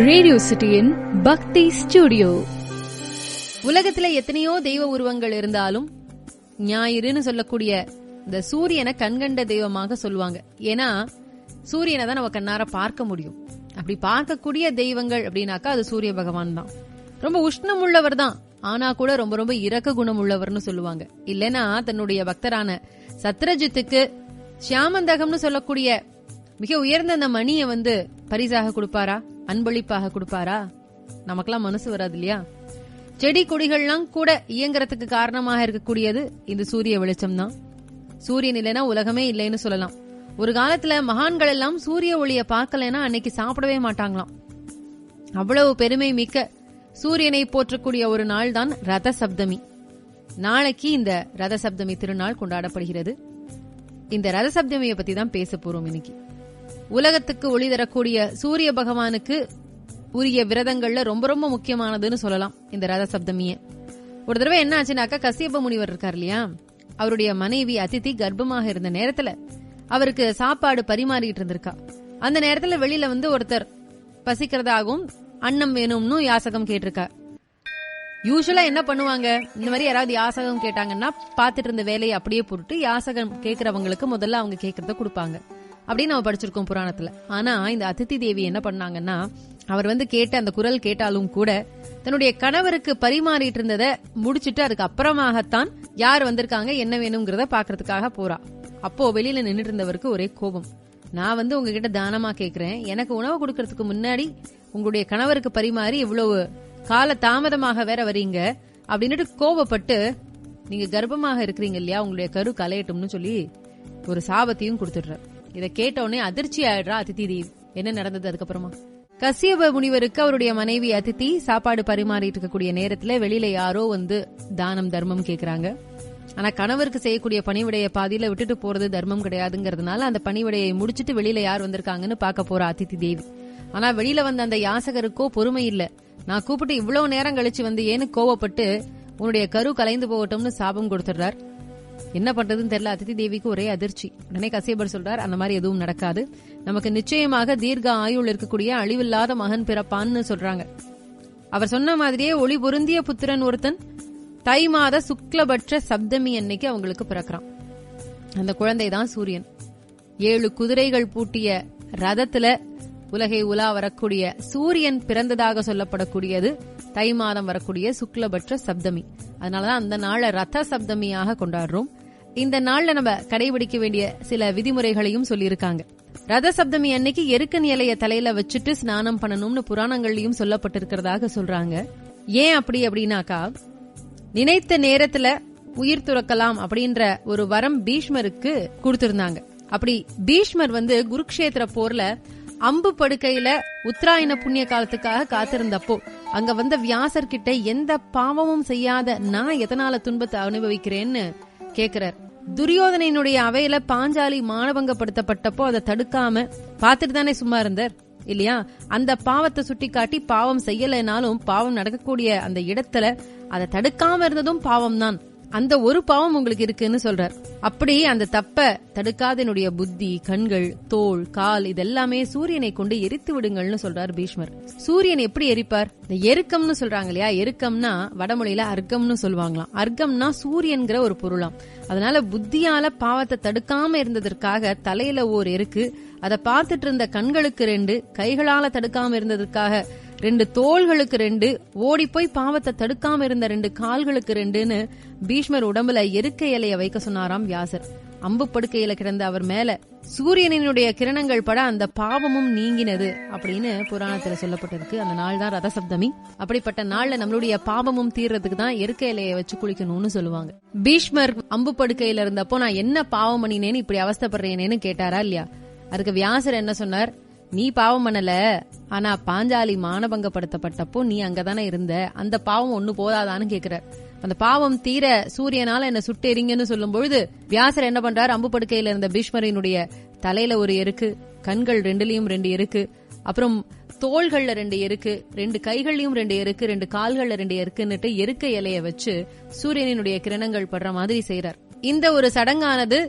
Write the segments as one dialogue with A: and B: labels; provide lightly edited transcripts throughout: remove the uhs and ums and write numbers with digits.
A: Radio சிட்டியின் பக்தி studio.
B: உலகத்துல எத்தனையோ தெய்வ உருவங்கள் இருந்தாலும் ஞாயிறுன்னு சொல்லக்கூடிய இந்த சூரியனை கண்கண்ட தெய்வமாக சொல்லுவாங்க. ஏன்னா சூரியனை தான் நம்ம கண்ணார பார்க்க முடியும். அப்படி பார்க்கக்கூடிய தெய்வங்கள் அப்படின்னாக்கா அது சூரிய பகவான் தான். ரொம்ப உஷ்ணம் உள்ளவர் தான், ஆனா கூட ரொம்ப ரொம்ப இரக்க குணம் உள்ளவர்னு சொல்லுவாங்க. இல்லைன்னா தன்னுடைய பக்தரான சத்ரஜித்துக்கு சியாமந்தகம்னு சொல்லக்கூடிய மிக உயர்ந்த அந்த மணியை பரிசாக கொடுப்பாரா, அன்பளிப்பாக கொடுப்பாரா? நமக்கெல்லாம் மனசு வராது இல்லையா? செடி கொடிகள்லாம் கூட இயங்குறதுக்கு காரணமாக இருக்கக்கூடியது இந்த சூரிய வெளிச்சம் தான். சூரியன் இல்லைன்னா உலகமே இல்லைன்னு சொல்லலாம். ஒரு காலத்துல மகான்கள் எல்லாம் சூரிய ஒளியை பார்க்கலன்னா அன்னைக்கு சாப்பிடவே மாட்டாங்களாம். அவ்வளவு பெருமை மிக்க சூரியனை போற்றக்கூடிய ஒரு நாள் தான் ரத சப்தமி. நாளைக்கு இந்த ரத சப்தமி திருநாள் கொண்டாடப்படுகிறது. இந்த ரத சப்தமியை பத்தி தான் பேச போறோம் இன்னைக்கு. உலகத்துக்கு ஒளி தரக்கூடிய சூரிய பகவானுக்கு உரிய விரதங்கள்ல ரொம்ப ரொம்ப முக்கியமானதுன்னு சொல்லலாம் இந்த ரத சப்தமிய. ஒரு தடவை என்ன ஆச்சுனாக்கா, கசியப முனிவர் இருக்கார் இல்லையா, அவருடைய மனைவி அதிதி கர்ப்பமாக இருந்த நேரத்துல அவருக்கு சாப்பாடு பரிமாறிட்டு இருந்திருக்கா. அந்த நேரத்துல வெளியில ஒருத்தர் பசிக்கிறதாகவும் அன்னம் வேணும்னு யாசகம் கேட்டிருக்கா. யூசுவலா என்ன பண்ணுவாங்க, இந்த மாதிரி யாராவது யாசகம் கேட்டாங்கன்னா பாத்துட்டு இருந்த வேலையை அப்படியே போட்டு யாசகம் கேட்கறவங்களுக்கு முதல்ல அவங்க கேட்கறத கொடுப்பாங்க அப்படின்னு நம்ம படிச்சிருக்கோம் புராணத்துல. ஆனா இந்த அதிதி தேவி என்ன பண்ணாங்கன்னா, அவர் கேட்ட அந்த குரல் கேட்டாலும் கூட தன்னுடைய கணவருக்கு பரிமாறிட்டு இருந்ததை முடிச்சிட்டு அதுக்கு அப்புறமாகத்தான் யார் வந்திருக்காங்க என்ன வேணும்ங்கிறத பாக்குறதுக்காக போறா. அப்போ வெளியில நின்றுட்டு இருந்தவருக்கு ஒரே கோபம். நான் உங்ககிட்ட தானமா கேக்குறேன், எனக்கு உணவு கொடுக்கறதுக்கு முன்னாடி உங்களுடைய கணவருக்கு பரிமாறி இவ்வளவு கால தாமதமாக வேற வரீங்க அப்படின்னுட்டு கோபப்பட்டு, நீங்க கர்ப்பமாக இருக்கிறீங்க இல்லையா, உங்களுடைய கரு கலையட்டும்னு சொல்லி ஒரு சாபத்தையும் கொடுத்துடுற. இதை கேட்டவுடனே அதிர்ச்சி ஆயிடுறா அதிதி தேவி. என்ன நடந்தது அதுக்கப்புறமா? கசியப முனிவருக்கு அவருடைய மனைவி அதிதி சாப்பாடு பரிமாறிட்டு இருக்கக்கூடிய நேரத்துல வெளியில யாரோ தானம் தர்மம் கேக்குறாங்க. ஆனா கணவருக்கு செய்யக்கூடிய பணிவிடையை பாதியில விட்டுட்டு போறது தர்மம் கிடையாதுங்கிறதுனால அந்த பணிவிடையை முடிச்சிட்டு வெளியில யார் வந்திருக்காங்கன்னு பார்க்க போற அதிதி தேவி. ஆனா வெளியில வந்த அந்த யாசகருக்கோ பொறுமை இல்ல. நான் கூப்பிட்டு இவ்வளவு நேரம் கழிச்சு ஏன்னு கோவப்பட்டு உன்னுடைய கரு கலைந்து போகட்டும்னு சாபம் கொடுத்துடுறார். என்ன பண்றதுன்னு தெரியல அதிதி தேவிக்கு ஒரே அதிர்ச்சி. உடனே கசியபர் சொல்றார், அந்த மாதிரி எதுவும் நடக்காது, நமக்கு நிச்சயமாக தீர்க்க ஆயுள் இருக்கக்கூடிய அழிவில்லாத மகன் பிறப்பான்னு சொல்றாங்க. அவர் சொன்ன மாதிரியே ஒளி பொருந்திய புத்திரன் ஒருத்தன் தை மாத சுக்லபட்ச சப்தமி அன்னைக்கு அவங்களுக்கு பிறக்கிறான். அந்த குழந்தைதான் சூரியன். 7 குதிரைகள் பூட்டிய ரதத்துல உலகை உலா வரக்கூடிய சூரியன் பிறந்ததாக சொல்லப்படக்கூடியது தை மாதம் வரக்கூடிய சுக்லபட்ச சப்தமி. அதனாலதான் அந்த நாளை ரத சப்தமியாக கொண்டாடுறோம். இந்த நாள்ல நம்ம கடைபிடிக்க வேண்டிய சில விதிமுறைகளையும் சொல்லியிருக்காங்க. ரத சப்தமி அன்னைக்கு எருக்கன் இலைய தலையில வச்சுட்டு ஸ்நானம் பண்ணணும்னு புராணங்கள்லயும் சொல்லப்பட்டிருக்கிறதாக சொல்றாங்க. ஏன் அப்படின்னாக்கா, நினைத்த நேரத்துல உயிர் துறக்கலாம் அப்படின்ற ஒரு வரம் பீஷ்மருக்கு கொடுத்திருந்தாங்க. அப்படி பீஷ்மர் குருக்ஷேத்திர போர்ல அம்பு படுக்கையில உத்தராயண புண்ணிய காலத்துக்காக காத்திருந்தப்போ அங்க வியாசர் கிட்ட எந்த பாவமும் செய்யாத நான் எதனால துன்பத்தை அனுபவிக்கிறேன்னு கேக்குறார். துரியோதனையினுடைய அவையில பாஞ்சாலி மானபங்கப்படுத்தப்பட்டப்போ அதை தடுக்காம பாத்துட்டு தானே சும்மா இருந்தார் இல்லையா? அந்த பாவத்தை சுட்டி காட்டி பாவம் செய்யலைனாலும் பாவம் நடக்கக்கூடிய அந்த இடத்துல அதை தடுக்காம இருந்ததும் பாவம் தான். அந்த ஒரு பாவம் உங்களுக்கு இருக்குன்னு சொல்றார். அப்படி அந்த தப்ப தடுக்காத என்னுடைய புத்தி, கண்கள், தோல், கால் இதெல்லாமே சூரியனை கொண்டு எரித்து விடுங்கள்னு சொல்றார் பீஷ்மர். சூரியன் எப்படி எரிப்பார்? இந்த எருக்கம்னு சொல்றாங்க இல்லையா, எருக்கம்னா வடமொழியில அர்க்கம்னு சொல்லுவாங்களாம். அர்க்கம்னா சூரியன்கிற ஒரு பொருளாம். அதனால புத்தியால பாவத்தை தடுக்காம இருந்ததற்காக தலையில ஓர் எருக்கு, அதை பார்த்துட்டு இருந்த கண்களுக்கு 2, கைகளால தடுக்காம இருந்ததற்காக 2 தோள்களுக்கு 2, ஓடி போய் பாவத்தை தடுக்காம இருந்த 2 கால்களுக்கு 2ன்னு பீஷ்மர் உடம்புல எருக்க இலைய வைக்க சொன்னாராம் வியாசர். அம்பு படுக்கையில கிடந்த அவர் மேல சூரியனினுடைய கிரணங்கள் பட அந்த பாவமும் நீங்கினது அப்படின்னு புராணத்துல சொல்லப்பட்டிருக்கு. அந்த நாள் தான் ரத சப்தமி. அப்படிப்பட்ட நாள்ல நம்மளுடைய பாவமும் தீர்றதுக்கு தான் எருக்க இலைய வச்சு குளிக்கணும்னு சொல்லுவாங்க. பீஷ்மர் அம்பு படுக்கையில இருந்தப்போ நான் என்ன பாவம் பண்ணினேன்னு இப்படி அவஸ்தப்படுறேனேன்னு கேட்டாரா இல்லையா? அதுக்கு வியாசர் என்ன சொன்னார்? நீ பாவம் பண்ணல, ஆனா பாஞ்சாலி மானபங்கப்படுத்தப்பட்டப்போ நீ அங்கதானே இருந்த, அந்த பாவம் ஒண்ணு போதாதான்னு கேக்குறார். அந்த பாவம் தீர சூரியனால என்ன சுட்டெரிங்கன்னு சொல்லும் பொழுது வியாசர் என்ன பண்றார்? அம்பு படுக்கையில இருந்த பீஷ்மரினுடைய தலையில ஒரு எருக்கு, கண்கள் 2லயும் 2 எருக்கு, அப்புறம் தோள்கள்ல 2 எருக்கு, 2 கைகள்லயும் 2 எருக்கு, 2 கால்கள்ல 2 எருக்குன்னுட்டு எருக்க இலைய வச்சு சூரியனினுடைய கிரணங்கள் படுற மாதிரி செய்யறார். இந்த ஒரு சடங்கானது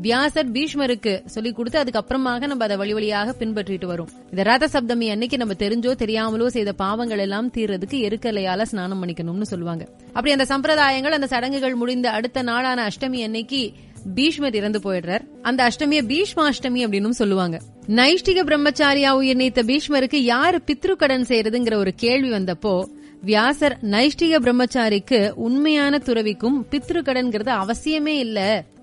B: வியாசர் பீஷ்மருக்கு சொல்லி கொடுத்து அதுக்கப்புறமாக நம்ம அதை வழி வழியாக பின்பற்றிட்டு வரும். இந்த ரத சப்தமி அன்னைக்கு நம்ம தெரிஞ்சோ தெரியாமலோ செய்த பாவங்கள் எல்லாம் தீர்றதுக்கு எருக்கலையால ஸ்நானம் பண்ணிக்கணும்னு சொல்லுவாங்க. அப்படி அந்த சம்பிரதாயங்கள், அந்த சடங்குகள் முடிந்த அடுத்த நாளான அஷ்டமி அன்னைக்கு பீஷ்மர் இறந்து போயிடுறார். அந்த அஷ்டமிய பீஷ்மாஷ்டமி அப்படின்னு சொல்லுவாங்க. நைஷ்டிக பிரம்மச்சாரியா உயிர் நீத்த பீஷ்மருக்கு யாரு பித்ருக்கடன் செய்யறதுங்கிற ஒரு கேள்வி வந்தப்போ வியாசர் நைஷ்டிக பிரம்மச்சாரிக்கு உண்மையான துறவிக்கும் பித்ருக்கடன்கிறது அவசியமே இல்ல,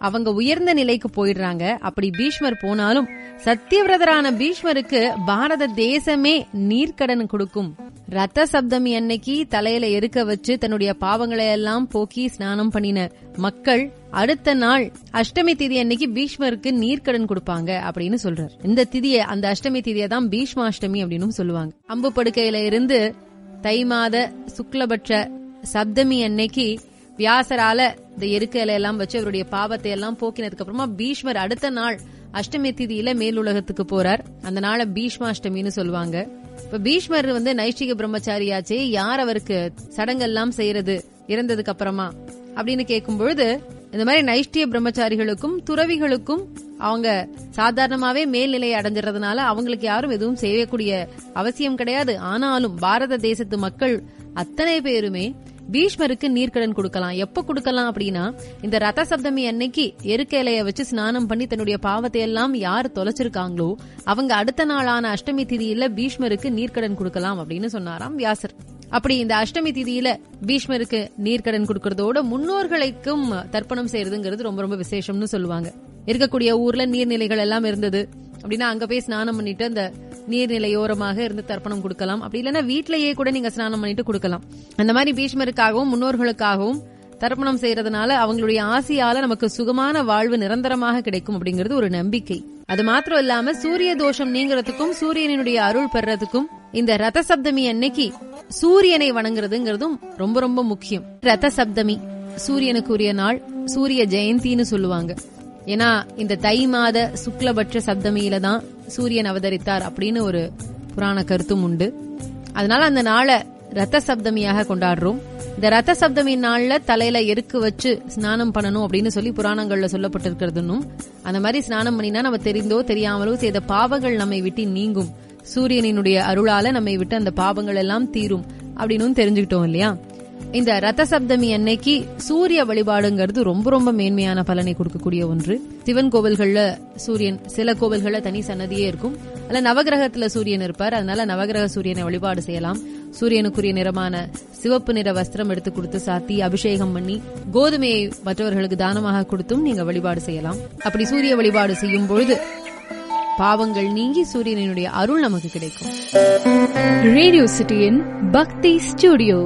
B: அவங்க உயர்ந்த நிலைக்கு போயிடுறாங்க. அப்படி பீஷ்மர் போனாலும் சத்தியவிரதரான பீஷ்மருக்கு பாரத தேசமே நீர்க்கடன் கொடுக்கும். ரத்த சப்தமி அன்னைக்கு தலையில எருக்க வச்சு தன்னுடைய பாவங்களை எல்லாம் போக்கி ஸ்நானம் பண்ணின மக்கள் அடுத்த நாள் அஷ்டமி திதி அன்னைக்கு பீஷ்மருக்கு நீர்க்கடன் கொடுப்பாங்க அப்படின்னு சொல்றார். இந்த திதியை, அந்த அஷ்டமி திதியை தான் பீஷ்மாஷ்டமி அப்படின்னு சொல்லுவாங்க. அம்பு படுக்கையில இருந்து தை மாத சுக்லபட்ச சப்தமி அன்னைக்கு வியாசரால இந்த எருக்கையில எல்லாம் வச்சு அவருடைய பாவத்தை எல்லாம் போக்கினதுக்கு அப்புறமா பீஷ்மர் அடுத்த நாள் அஷ்டமி திதியில மேலுலகத்துக்கு போறார். அந்த நாளை பீஷ்மாஷ்டமின்னு சொல்லுவாங்க. இப்ப பீஷ்மர் நைஷ்டிக பிரம்மச்சாரியாச்சே, யார் அவருக்கு சடங்கெல்லாம் செய்யறது இறந்ததுக்கு அப்புறமா அப்படின்னு கேட்கும் பொழுது, இந்த மாதிரி நைஷ்டிய பிரம்மச்சாரிகளுக்கும் துறவிகளுக்கும் அவங்க சாதாரணமாவே மேல்நிலையை அடைஞ்சிறதுனால அவங்களுக்கு யாரும் எதுவும் செய்யக்கூடிய அவசியம் கிடையாது. ஆனாலும் பாரத தேசத்து மக்கள் அத்தனை பேருமே பீஷ்மருக்கு நீர்க்கடன் கொடுக்கலாம். எப்ப கொடுக்கலாம் அப்படின்னா, இந்த ரத சப்தமி அன்னைக்கு எருக்கையிலைய வச்சு ஸ்நானம் பண்ணி தன்னுடைய பாவத்தை எல்லாம் யார் தொலைச்சிருக்காங்களோ அவங்க அடுத்த நாளான அஷ்டமி திதியில பீஷ்மருக்கு நீர்க்கடன் கொடுக்கலாம் அப்படின்னு சொன்னாராம் வியாசர். அப்படி இந்த அஷ்டமி திதியில பீஷ்மருக்கு நீர்க்கடன் கொடுக்கறதோட முன்னோர்களுக்கும் தர்ப்பணம் செய்யறதுங்கிறது ரொம்ப ரொம்ப விசேஷம்னு சொல்லுவாங்க. இருக்கக்கூடிய ஊர்ல நீர்நிலைகள் எல்லாம் இருந்தது அப்படின்னா அங்க போய் ஸ்நானம் பண்ணிட்டு அந்த நீர்நிலையோரமாக இருந்து தர்ப்பணம் கொடுக்கலாம். அப்படி இல்லைன்னா வீட்டிலேயே கூட நீங்க ஸ்நானம் பண்ணிட்டு கொடுக்கலாம். அந்த மாதிரி பீஷ்மருக்காகவும் முன்னோர்களுக்காகவும் தர்ப்பணம் செய்யறதுனால அவங்களுடைய ஆசையால நமக்கு சுகமான வாழ்வு நிரந்தரமாக கிடைக்கும் அப்படிங்கிறது ஒரு நம்பிக்கை. அது மாத்திரம் இல்லாம சூரிய தோஷம் நீங்கிறதுக்கும் சூரியனுடைய அருள் பெறறதுக்கும் இந்த ரத சப்தமி அன்னைக்கு சூரியனை வணங்குறதுங்கிறதும் ரொம்ப ரொம்ப முக்கியம். ரத சப்தமி சூரியனுக்குரிய நாள், சூரிய ஜெயந்தின்னு சொல்லுவாங்க. ஏன்னா இந்த தை மாத சுக்லபட்ச சப்தமியில தான் சூரியன் அவதரித்தார் அப்படின்னு ஒரு புராண கருத்தும் உண்டு. அதனால அந்த நாளை ரத்த சப்தமியாக கொண்டாடுறோம். இந்த ரத்த சப்தமி நாள்ல தலையில எருக்கு வச்சு ஸ்நானம் பண்ணணும் அப்படின்னு சொல்லி புராணங்கள்ல சொல்லப்பட்டிருக்கிறதுன்னும், அந்த மாதிரி ஸ்நானம் பண்ணினா நம்ம தெரிந்தோ தெரியாமலோ செய்த பாவங்கள் நம்மை விட்டு நீங்கும், சூரியனினுடைய அருளால நம்மை விட்டு அந்த பாவங்கள் எல்லாம் தீரும் அப்படின்னு தெரிஞ்சுக்கிட்டோம் இல்லையா. இந்த ரத்த சப்தமி அன்னைக்கு சூரிய வழிபாடுங்கிறது ரொம்ப ரொம்ப மேன்மையான பலனை கொடுக்கக்கூடிய ஒன்று. சிவன் கோவில்கள்ல சூரியன், சில கோவில்கள்ல தனி சன்னதியே இருக்கும். அதுல நவகிரகத்துல சூரியன் இருப்பார். அதனால நவகிரக சூரியனை வழிபாடு செய்யலாம். சூரியனுக்குரிய நிறமான சிவப்பு நிற வஸ்திரம் எடுத்து கொடுத்து சாத்தி அபிஷேகம் பண்ணி கோதுமையை மற்றவர்களுக்கு தானமாக கொடுத்தும் நீங்க வழிபாடு செய்யலாம். அப்படி சூரிய வழிபாடு செய்யும் பொழுது பாவங்கள் நீங்கி சூரியனுடைய அருள் நமக்கு கிடைக்கும்.
A: ரேடியோ சிட்டியின் பக்தி ஸ்டுடியோ.